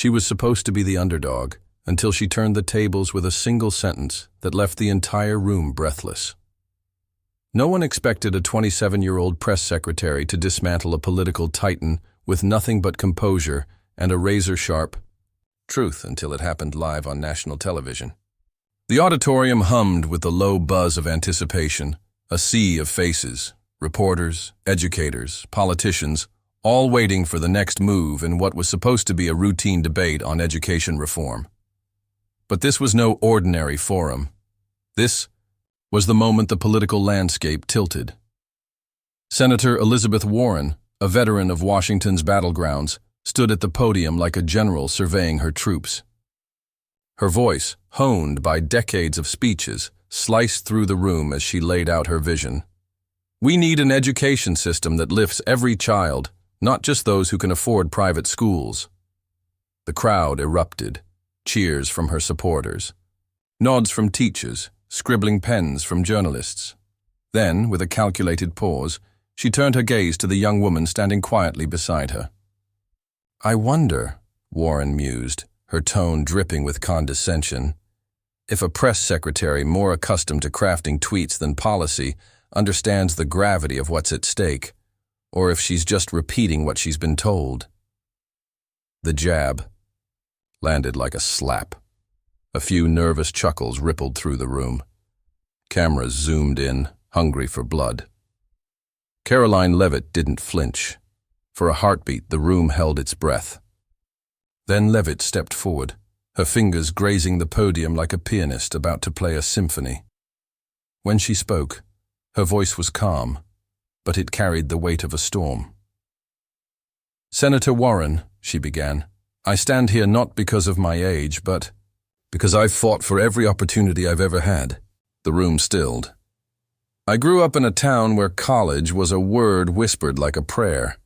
She was supposed to be the underdog, until she turned the tables with a single sentence that left the entire room breathless. No one expected a 27-year-old press secretary to dismantle a political titan with nothing but composure and a razor-sharp truth until it happened live on national television. The auditorium hummed with the low buzz of anticipation, a sea of faces, reporters, educators, politicians, all waiting for the next move in what was supposed to be a routine debate on education reform. But this was no ordinary forum. This was the moment the political landscape tilted. Senator Elizabeth Warren, a veteran of Washington's battlegrounds, stood at the podium like a general surveying her troops. Her voice, honed by decades of speeches, sliced through the room as she laid out her vision. We need an education system that lifts every child, not just those who can afford private schools. The crowd erupted, cheers from her supporters, nods from teachers, scribbling pens from journalists. Then, with a calculated pause, she turned her gaze to the young woman standing quietly beside her. I wonder, Warren mused, her tone dripping with condescension, if a press secretary more accustomed to crafting tweets than policy understands the gravity of what's at stake, or if she's just repeating what she's been told. The jab landed like a slap. A few nervous chuckles rippled through the room. Cameras zoomed in, hungry for blood. Karoline Leavitt didn't flinch. For a heartbeat, the room held its breath. Then Leavitt stepped forward, her fingers grazing the podium like a pianist about to play a symphony. When she spoke, her voice was calm, but it carried the weight of a storm. Senator Warren, she began, I stand here not because of my age, but because I've fought for every opportunity I've ever had. The room stilled. I grew up in a town where college was a word whispered like a prayer.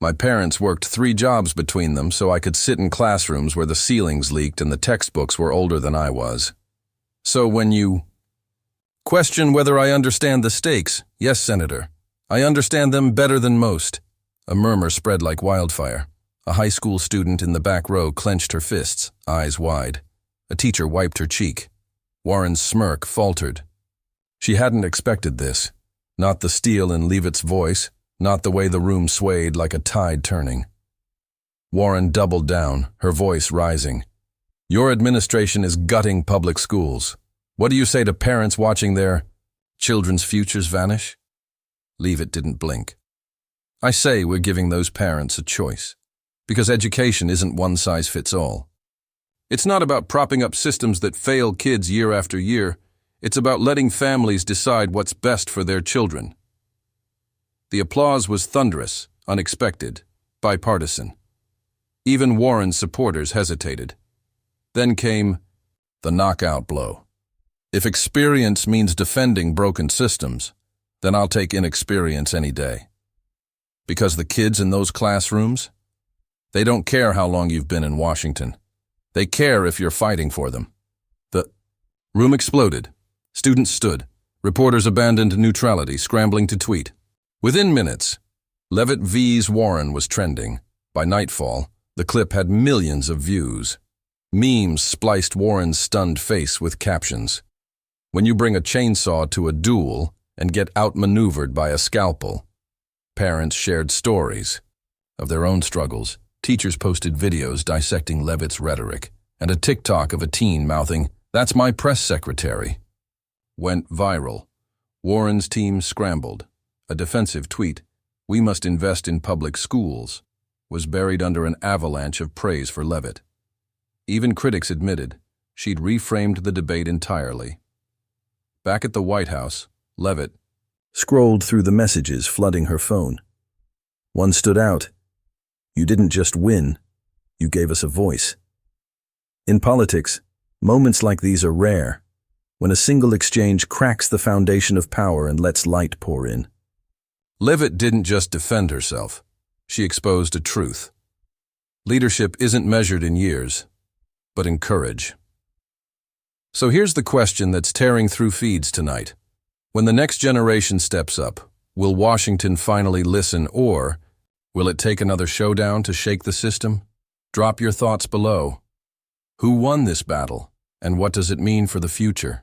My parents worked 3 jobs between them so I could sit in classrooms where the ceilings leaked and the textbooks were older than I was. So when you question whether I understand the stakes, yes, Senator, I understand them better than most. A murmur spread like wildfire. A high school student in the back row clenched her fists, eyes wide. A teacher wiped her cheek. Warren's smirk faltered. She hadn't expected this. Not the steel in Leavitt's voice, not the way the room swayed like a tide turning. Warren doubled down, her voice rising. Your administration is gutting public schools. What do you say to parents watching their children's futures vanish? Leavitt didn't blink. I say we're giving those parents a choice, because education isn't one size fits all. It's not about propping up systems that fail kids year after year. It's about letting families decide what's best for their children. The applause was thunderous, unexpected, bipartisan. Even Warren's supporters hesitated. Then came the knockout blow. If experience means defending broken systems, then I'll take inexperience any day. Because the kids in those classrooms, they don't care how long you've been in Washington. They care if you're fighting for them. The room exploded. Students stood. Reporters abandoned neutrality, scrambling to tweet. Within minutes, Leavitt vs. Warren was trending. By nightfall, the clip had millions of views. Memes spliced Warren's stunned face with captions. When you bring a chainsaw to a duel and get outmaneuvered by a scalpel. Parents shared stories of their own struggles. Teachers posted videos dissecting Leavitt's rhetoric, and a TikTok of a teen mouthing, "That's my press secretary," went viral. Warren's team scrambled. A defensive tweet, "We must invest in public schools," was buried under an avalanche of praise for Leavitt. Even critics admitted she'd reframed the debate entirely. Back at the White House, Leavitt scrolled through the messages flooding her phone. One stood out. You didn't just win, you gave us a voice. In politics, moments like these are rare, when a single exchange cracks the foundation of power and lets light pour in. Leavitt didn't just defend herself, she exposed a truth. Leadership isn't measured in years, but in courage. So here's the question that's tearing through feeds tonight. When the next generation steps up, will Washington finally listen, or will it take another showdown to shake the system? Drop your thoughts below. Who won this battle, and what does it mean for the future?